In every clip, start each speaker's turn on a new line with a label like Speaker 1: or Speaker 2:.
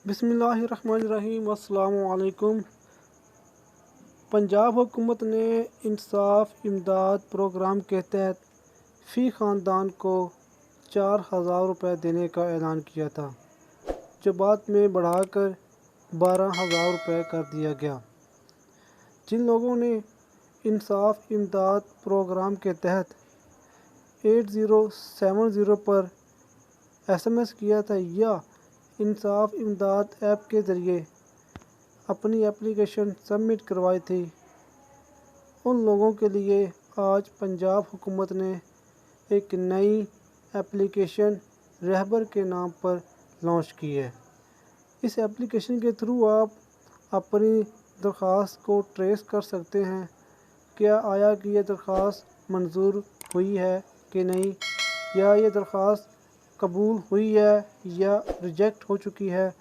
Speaker 1: बिस्मिल्लाहिर्रहमानिर्रहीम। अस्सलाम वालेकुम। पंजाब हुकूमत ने इंसाफ इमदाद प्रोग्राम के तहत फ़ी ख़ानदान को 4,000 रुपये देने का ऐलान किया था, जो बाद में बढ़ाकर 12,000 रुपये कर दिया गया। जिन लोगों ने इंसाफ इमदाद प्रोग्राम के तहत 8070 पर SMS किया था या इंसाफ इमदाद ऐप के ज़रिए अपनी एप्लीकेशन सबमिट करवाई थी, उन लोगों के लिए आज पंजाब हुकूमत ने एक नई एप्लीकेशन रहबर के नाम पर लॉन्च की है। इस एप्लीकेशन के थ्रू आप अपनी दरख्वास्त को ट्रेस कर सकते हैं, क्या आया कि यह दरख्वास्त मंजूर हुई है कि नहीं, या ये दरख्वास्त कबूल हुई है या रिजेक्ट हो चुकी है।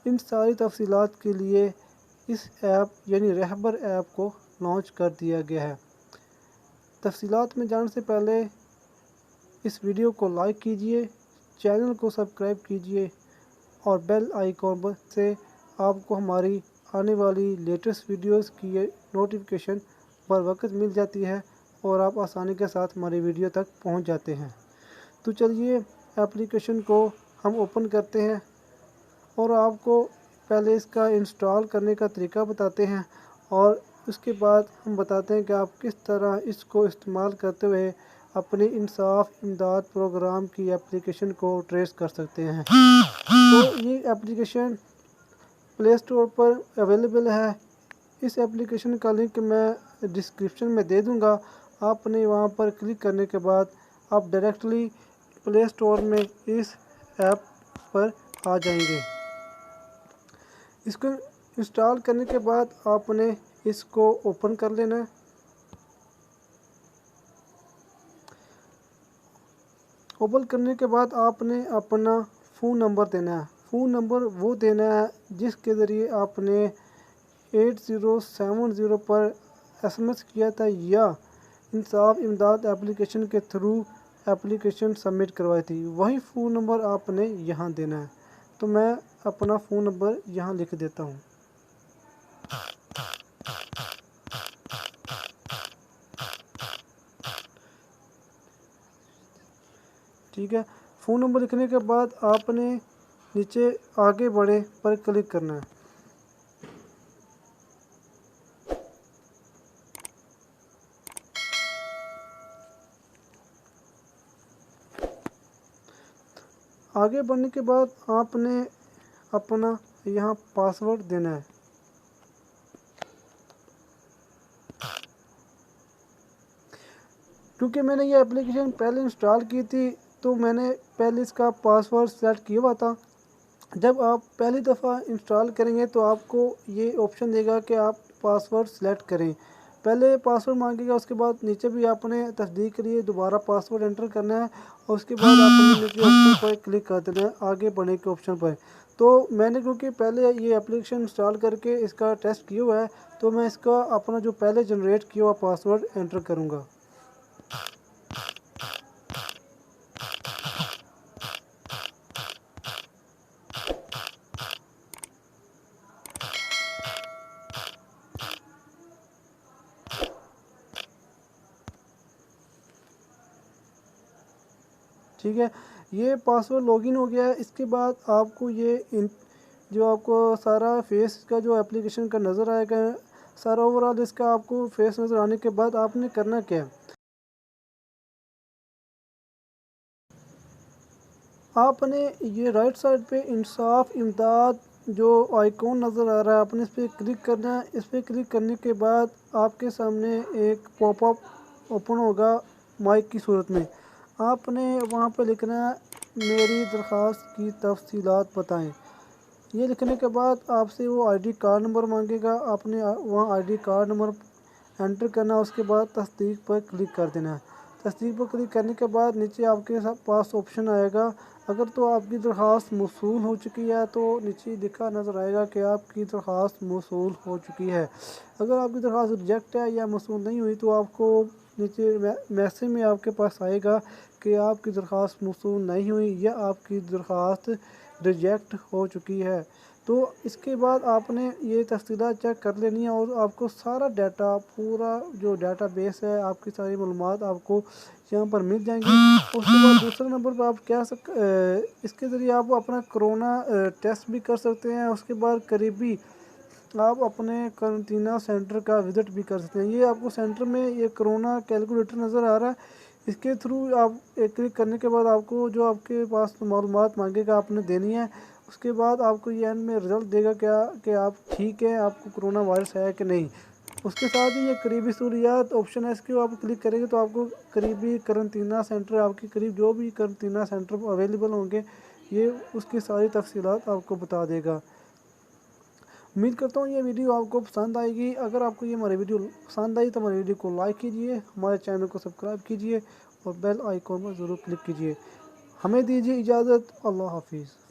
Speaker 1: इन सारी तफसीलात के लिए इस ऐप यानी रहबर ऐप को लॉन्च कर दिया गया है। तफसीलात में जाने से पहले इस वीडियो को लाइक कीजिए, चैनल को सब्सक्राइब कीजिए और बेल आइकॉन से आपको हमारी आने वाली लेटेस्ट वीडियोस की नोटिफिकेशन बर वक्त मिल जाती है और आप आसानी के साथ हमारी वीडियो तक पहुंच जाते हैं। तो चलिए एप्लीकेशन को हम ओपन करते हैं और आपको पहले इसका इंस्टॉल करने का तरीका बताते हैं और उसके बाद हम बताते हैं कि आप किस तरह इसको इस्तेमाल करते हुए अपने इंसाफ इमदाद प्रोग्राम की एप्लीकेशन को ट्रेस कर सकते हैं। तो ये एप्लीकेशन प्ले स्टोर पर अवेलेबल है। इस एप्लीकेशन का लिंक मैं डिस्क्रिप्शन में दे दूंगा। आपने वहां पर क्लिक करने के बाद आप डायरेक्टली प्ले स्टोर में इस ऐप पर आ जाएंगे। इसको इंस्टॉल करने के बाद आपने इसको ओपन कर लेना है। ओपन करने के बाद आपने अपना फ़ोन नंबर देना है। फ़ोन नंबर वो देना है जिसके ज़रिए आपने 8070 पर SMS किया था या इंसाफ इमदाद एप्लीकेशन के थ्रू एप्लीकेशन सबमिट करवाई थी, वही फ़ोन नंबर आपने यहाँ देना है। तो मैं अपना फ़ोन नंबर यहाँ लिख देता हूँ। ठीक है, फ़ोन नंबर लिखने के बाद आपने नीचे आगे बढ़े पर क्लिक करना है। आगे बढ़ने के बाद आपने अपना यहाँ पासवर्ड देना है। क्योंकि मैंने ये एप्लीकेशन पहले इंस्टॉल की थी तो मैंने पहले इसका पासवर्ड सेट किया हुआ था। जब आप पहली दफ़ा इंस्टॉल करेंगे तो आपको ये ऑप्शन देगा कि आप पासवर्ड सेलेक्ट करें। पहले पासवर्ड मांगेगा, उसके बाद नीचे भी आपने तस्दीक के लिए दोबारा पासवर्ड एंटर करना है और उसके बाद आपने नीचे ऑप्शन पर क्लिक कर देना है आगे बढ़ने के ऑप्शन पर। तो मैंने क्योंकि पहले ये एप्लीकेशन इंस्टॉल करके इसका टेस्ट किया हुआ है तो मैं इसका अपना जो पहले जनरेट किया हुआ पासवर्ड एंटर करूँगा। ठीक है, ये पासवर्ड लॉगिन हो गया है। इसके बाद आपको ये जो आपको सारा फेस का जो एप्लीकेशन का नज़र आएगा, सारा ओवरऑल इसका आपको फेस नज़र आने के बाद आपने करना क्या है, आपने ये राइट साइड पे इंसाफ इमदाद जो आइकॉन नज़र आ रहा है आपने इस पर क्लिक करना है। इस पर क्लिक करने के बाद आपके सामने एक पॉपअप ओपन होगा माइक की सूरत में। आपने वहाँ पर लिखना है मेरी दरख्वास्त की तफसीलात बताएं। ये लिखने के बाद आपसे वो आईडी कार्ड नंबर मांगेगा, आपने वहाँ आईडी कार्ड नंबर एंटर करना, उसके बाद तस्दीक पर क्लिक कर देना है। तस्दीक पर क्लिक करने के बाद नीचे आपके पास ऑप्शन आएगा। अगर तो आपकी दरख्वास्त मौसूल हो चुकी है तो नीचे लिखा नज़र आएगा कि आपकी दरख्वास्त मौसूल हो चुकी है। अगर आपकी दरख्वास्त रिजेक्ट है या मौसूल नहीं हुई तो आपको नीचे मैसेज में आपके पास आएगा कि आपकी दरख्वास्त मौसूल नहीं हुई या आपकी दरख्वास्त ریجیکٹ ہو چکی ہے۔ تو اس کے بعد آپ نے یہ تفصیلات چیک کر لینی ہے اور آپ کو سارا ڈیٹا، پورا جو ڈیٹا بیس ہے، آپ کی ساری معلومات آپ کو یہاں پر مل جائیں گی۔ اس کے بعد دوسرے نمبر پر آپ اس کے ذریعے آپ اپنا کرونا ٹیسٹ بھی کر سکتے ہیں۔ اس کے بعد قریبی آپ اپنے قرنطینہ سینٹر کا وزٹ بھی کر سکتے ہیں۔ یہ آپ کو سینٹر میں یہ کرونا کیلکولیٹر نظر آ رہا ہے، اس کے تھرو آپ ایک کلک کرنے کے بعد آپ کو جو آپ کے پاس معلومات مانگے گا آپ نے دینی ہے۔ اس کے بعد آپ کو یہ اینڈ میں رزلٹ دے گا کہ آپ ٹھیک ہیں، آپ کو کرونا وائرس ہے کہ نہیں۔ اس کے ساتھ ہی یہ قریبی سہولیات آپشن ہے، اس کے آپ کلک کریں گے تو آپ کو قریبی قرنطینہ سینٹر، آپ کے قریب جو بھی قرنطینہ سینٹر اویلیبل ہوں گے، یہ اس کی ساری تفصیلات آپ کو بتا دے گا۔ امید کرتا ہوں یہ ویڈیو آپ کو پسند آئے گی۔ اگر آپ کو یہ ہماری ویڈیو پسند آئی تو ہماری ویڈیو کو لائک کیجئے، ہمارے چینل کو سبسکرائب کیجئے اور بیل آئیکن پر ضرور کلک کیجئے۔ ہمیں دیجیے اجازت، اللہ حافظ۔